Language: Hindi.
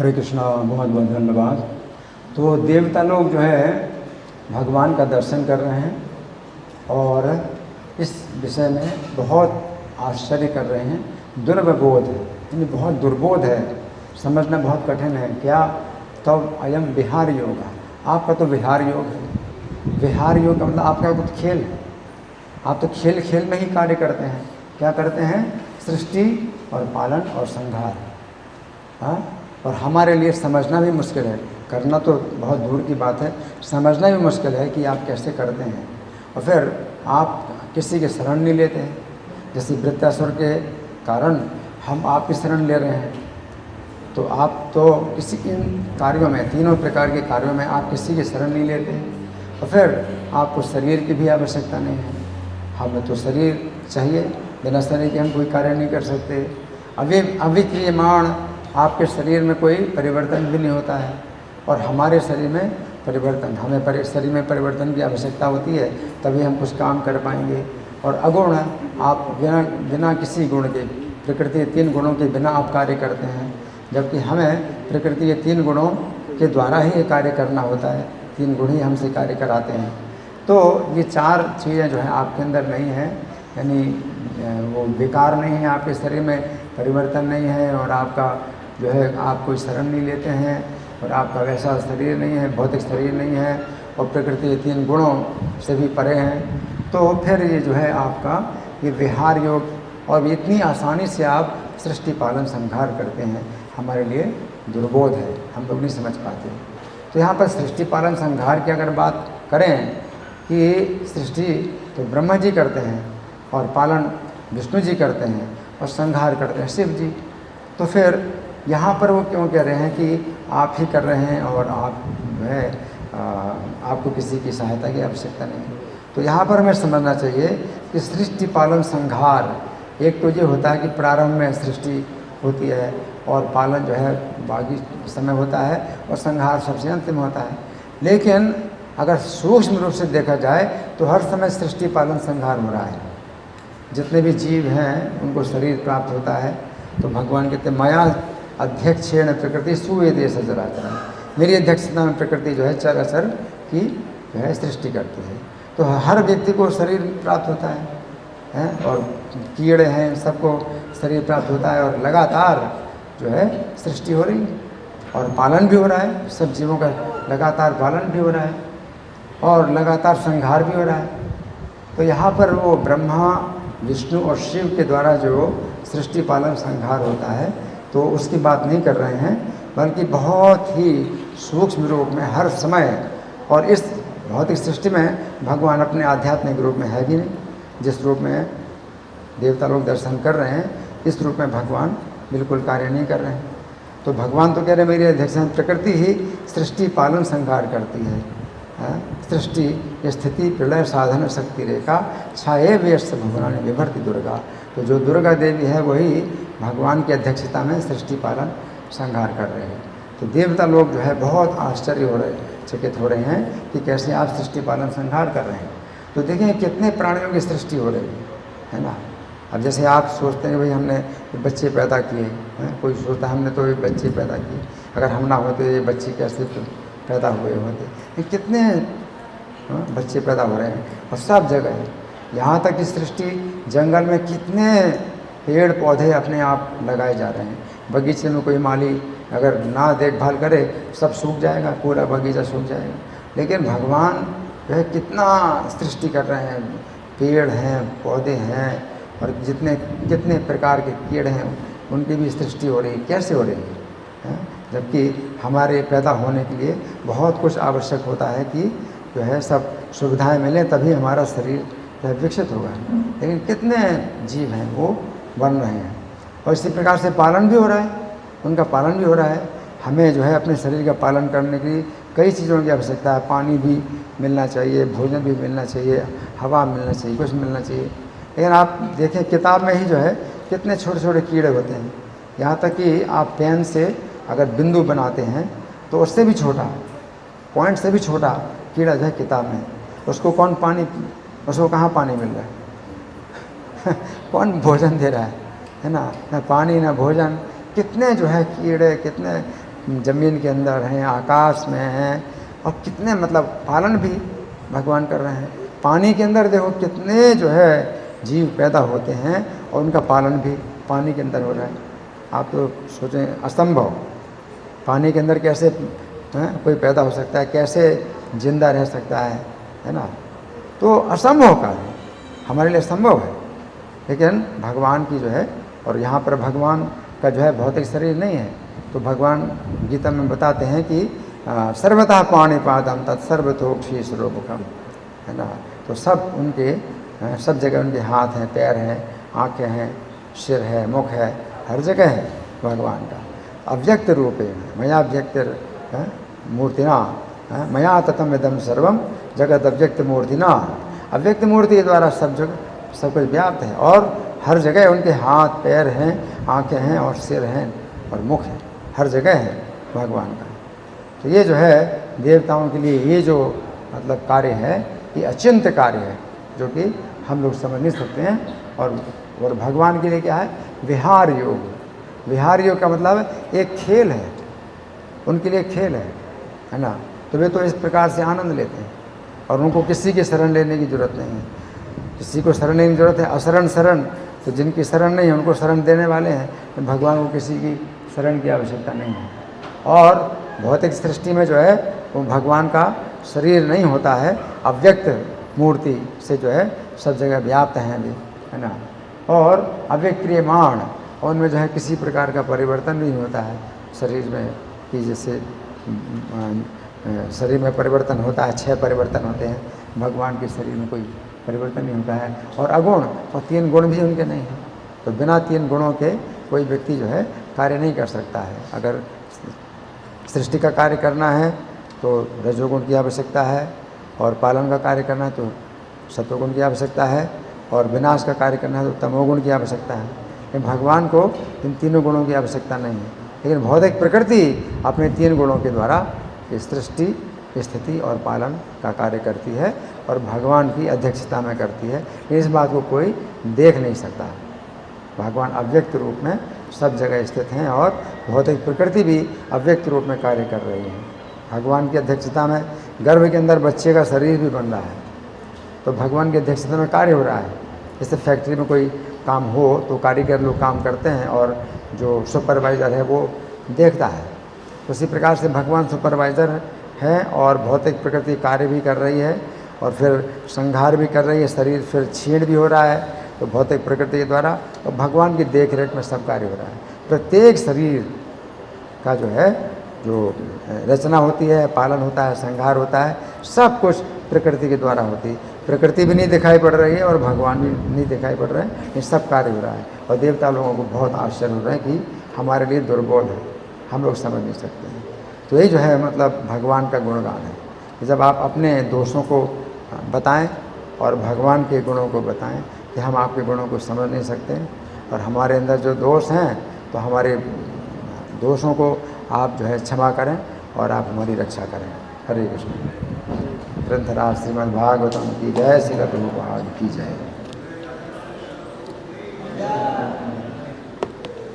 हरे कृष्णा। बहुत बहुत धन्यवाद। तो देवता लोग जो है भगवान का दर्शन कर रहे हैं और इस विषय में बहुत आश्चर्य कर रहे हैं। दुर्बोध है, यानी बहुत दुर्बोध है, समझना बहुत कठिन है। क्या तब अयम विहार योग है, आपका तो विहार योग है। विहार योग का मतलब आपका कुछ खेल है। आप तो खेल खेल में ही कार्य करते हैं। क्या करते हैं? सृष्टि और पालन और संहार। हाँ, और हमारे लिए समझना भी मुश्किल है, करना तो बहुत दूर की बात है, समझना भी मुश्किल है कि आप कैसे करते हैं। और फिर आप किसी के शरण नहीं लेते हैं। जैसे वृत्तासुर के कारण हम आपकी शरण ले रहे हैं, तो आप तो किसी इन कार्यों में, तीनों प्रकार के कार्यों में आप किसी की शरण नहीं लेते हैं। और फिर आपको शरीर की भी आवश्यकता नहीं है। हमें तो शरीर चाहिए, बिना शरीर के हम कोई कार्य नहीं कर सकते। अविक्रियमाण आपके शरीर में कोई परिवर्तन भी नहीं होता है, और हमारे शरीर में परिवर्तन, हमें शरीर में परिवर्तन की आवश्यकता होती है, तभी हम कुछ काम कर पाएंगे। और अगुण, आप बिना किसी गुण के, प्रकृति के 3 गुणों के बिना आप कार्य करते हैं, जबकि हमें प्रकृति के 3 गुणों के द्वारा ही ये कार्य करना होता है। 3 गुण ही हमसे कार्य कराते हैं। तो ये 4 चीज़ें जो हैं आपके अंदर नहीं हैं, यानी वो विकार नहीं है, आपके शरीर में परिवर्तन नहीं है, और आपका जो है आप कोई शरण नहीं लेते हैं, और आपका वैसा शरीर नहीं है, भौतिक शरीर नहीं है, और प्रकृति के 3 गुणों से भी परे हैं। तो फिर ये जो है आपका ये विहार योग, और इतनी आसानी से आप सृष्टि पालन संहार करते हैं, हमारे लिए दुर्बोध है, हम लोग नहीं समझ पाते। तो यहाँ पर सृष्टि पालन संहार की अगर बात करें कि सृष्टि तो ब्रह्मा जी करते हैं, और पालन विष्णु जी करते हैं, और संहार करते हैं शिव जी। तो फिर यहाँ पर वो क्यों कह रहे हैं कि आप ही कर रहे हैं, और आप जो है आपको किसी की सहायता की आवश्यकता नहीं। तो यहाँ पर हमें समझना चाहिए कि सृष्टि पालन संहार, एक तो ये होता है कि प्रारंभ में सृष्टि होती है, और पालन जो है बाकी समय होता है, और संहार सबसे अंतिम होता है। लेकिन अगर सूक्ष्म रूप से देखा जाए तो हर समय सृष्टि पालन संहार हो रहा है। जितने भी जीव हैं उनको शरीर प्राप्त होता है, तो भगवान कहते माया अध्यक्षेण प्रकृति सुवेदे सचराचर, मेरी अध्यक्षता में प्रकृति जो है चराचर की जो है सृष्टि करती है। तो हर व्यक्ति को शरीर प्राप्त होता है, और कीड़े हैं सबको शरीर प्राप्त होता है, और लगातार जो है सृष्टि हो रही है, और पालन भी हो रहा है, सब जीवों का लगातार पालन भी हो रहा है, और लगातार संहार भी हो रहा है। तो यहाँ पर वो ब्रह्मा विष्णु और शिव के द्वारा जो सृष्टि पालन संहार होता है, तो उसकी बात नहीं कर रहे हैं, बल्कि बहुत ही सूक्ष्म रूप में हर समय। और इस भौतिक सृष्टि में भगवान अपने आध्यात्मिक रूप में है भी नहीं। जिस रूप में देवता लोग दर्शन कर रहे हैं, इस रूप में भगवान बिल्कुल कार्य नहीं कर रहे हैं। तो भगवान तो कह रहे हैं मेरी अध्यक्षता में प्रकृति ही सृष्टि पालन संहार करती है। सृष्टि स्थिति प्रलय साधन शक्ति रेखा छाए व्यस्त भगवान विभर्ति दुर्गा। तो जो दुर्गा देवी है वही भगवान की अध्यक्षता में सृष्टि पालन संहार कर रहे हैं। तो देवता लोग जो है बहुत आश्चर्य हो रहे, चकित हो रहे हैं कि कैसे आप सृष्टि पालन संहार कर रहे हैं। तो देखें कितने प्राणियों की सृष्टि हो रही है ना। अब जैसे आप सोचते हैं भाई हमने बच्चे पैदा किए हैं, कोई सोचता है हमने तो ये बच्चे पैदा किए, अगर हम ना होते ये बच्चे कैसे पैदा हुए होते। ये कितने बच्चे पैदा हो रहे हैं, और सब जगह है। यहाँ तक कि सृष्टि जंगल में कितने पेड़ पौधे अपने आप लगाए जा रहे हैं। बगीचे में कोई माली अगर ना देखभाल करे सब सूख जाएगा, पूरा बगीचा सूख जाएगा। लेकिन भगवान जो है कितना सृष्टि कर रहे हैं, पेड़ हैं, पौधे हैं, और कितने प्रकार के कीड़े हैं उनकी भी सृष्टि हो रही है। कैसे हो रही है? जबकि हमारे पैदा होने के लिए बहुत कुछ आवश्यक होता है कि जो है सब सुविधाएं मिलें, तभी हमारा शरीर जो है विकसित होगा। लेकिन कितने जीव हैं वो बन रहे हैं, और इसी प्रकार से पालन भी हो रहा है, उनका पालन भी हो रहा है। हमें जो है अपने शरीर का पालन करने के लिए कई चीज़ों की आवश्यकता है। पानी भी मिलना चाहिए, भोजन भी मिलना चाहिए, हवा मिलना चाहिए, कुछ मिलना चाहिए। लेकिन आप देखें किताब में ही जो है कितने छोटे छोटे कीड़े होते हैं। यहाँ तक कि आप पेन से अगर बिंदु बनाते हैं तो उससे भी छोटा, पॉइंट से भी छोटा कीड़ा जो है किताब में, उसको कहाँ पानी मिल रहा है कौन भोजन दे रहा है ना पानी ना भोजन। कितने जो है कीड़े, कितने ज़मीन के अंदर हैं, आकाश में हैं, और कितने मतलब पालन भी भगवान कर रहे हैं। पानी के अंदर देखो कितने जो है जीव पैदा होते हैं और उनका पालन भी पानी के अंदर हो रहा है। आप तो सोचें, असंभव, पानी के अंदर कैसे कोई पैदा हो सकता है, कैसे जिंदा रह सकता है ना। तो असंभव कार्य हमारे लिए संभव है, लेकिन भगवान की जो है, और यहाँ पर भगवान का जो है भौतिक शरीर नहीं है। तो भगवान गीता में बताते हैं कि सर्वतः पाणिपादम तत्सर्वतोक्षी स्वरूपकम, है ना। तो सब उनके सब जगह उनके हाथ हैं, पैर हैं, आँखें हैं, सिर है, मुख है, हर जगह है भगवान का। अव्यक्त रूपे मया व्यक्त मूर्तिना मया ततम इदम सर्वम जगत अव्यक्त मूर्तिना। अव्यक्त मूर्ति के द्वारा सब जगह सब कुछ व्याप्त है, और हर जगह उनके हाथ पैर हैं, आँखें हैं, और सिर हैं, और मुख है, हर जगह है भगवान का। तो ये जो है देवताओं के लिए ये जो मतलब कार्य है, ये अचिंत्य कार्य है, जो कि हम लोग समझ नहीं सकते हैं। और भगवान के लिए क्या है? विहार योग। विहार योग का मतलब एक खेल है, उनके लिए खेल है ना। तो वे तो इस प्रकार से आनंद लेते हैं, और उनको किसी की शरण लेने की ज़रूरत नहीं है। किसी को शरण लेने की ज़रूरत है, अशरण शरण, तो जिनकी शरण नहीं है उनको शरण देने वाले हैं। तो भगवान को किसी की शरण की आवश्यकता नहीं है। और भौतिक सृष्टि में जो है वो भगवान का शरीर नहीं होता है, अव्यक्त मूर्ति से जो है सब जगह व्याप्त हैं अभी, है ना। और अव्यक्रियमाण, और उनमें जो है किसी प्रकार का परिवर्तन नहीं होता है शरीर में, कि जैसे शरीर में परिवर्तन होता है, 6 परिवर्तन होते हैं, भगवान के शरीर में कोई परिवर्तन नहीं होता है। और अगुण, और 3 गुण भी उनके नहीं हैं। तो बिना 3 गुणों के कोई व्यक्ति जो है कार्य नहीं कर सकता है। अगर सृष्टि का कार्य करना है तो रजोगुण की आवश्यकता है, और पालन का कार्य करना है तो सत्वगुण की आवश्यकता है, और विनाश का कार्य करना है तो तमोगुण की आवश्यकता है। लेकिन भगवान को इन तीनों गुणों की आवश्यकता नहीं है। लेकिन भौतिक प्रकृति अपने 3 गुणों के द्वारा सृष्टि, स्थिति और पालन का कार्य करती है, और भगवान की अध्यक्षता में करती है। इस बात को कोई देख नहीं सकता। भगवान अव्यक्त रूप में सब जगह स्थित हैं, और भौतिक प्रकृति भी अव्यक्त रूप में कार्य कर रही है। भगवान की अध्यक्षता में गर्भ के अंदर बच्चे का शरीर भी बन रहा है, तो भगवान की अध्यक्षता में कार्य हो रहा है। जैसे फैक्ट्री में कोई काम हो तो कारीगर लोग काम करते हैं, और जो सुपरवाइज़र है वो देखता है। उसी प्रकार से भगवान सुपरवाइज़र है, और भौतिक प्रकृति कार्य भी कर रही है, और फिर संहार भी कर रही है, शरीर फिर छीण भी हो रहा है, तो भौतिक प्रकृति के द्वारा। तो भगवान की देख रेख में सब कार्य हो रहा है। प्रत्येक शरीर का जो है जो रचना होती है, पालन होता है, संहार होता है, सब कुछ प्रकृति के द्वारा होती है। प्रकृति भी नहीं दिखाई पड़ रही है, और भगवान भी नहीं दिखाई पड़ रहे हैं, ये सब कार्य हो रहा है। और देवता लोगों को बहुत आश्चर्य हो रहा है कि हमारे लिए दुर्बोध है, हम लोग समझ नहीं सकते हैं। तो यही जो है मतलब भगवान का गुणगान है कि जब आप अपने दोषों को बताएं और भगवान के गुणों को बताएं कि हम आपके गुणों को समझ नहीं सकते, और हमारे अंदर जो दोष हैं तो हमारे दोषों को आप जो है क्षमा करें, और आप हमारी रक्षा करें। हरे कृष्ण। ग्रंथराज श्रीमद् भागवतम की जय, श्रील प्रभुपाद की जय।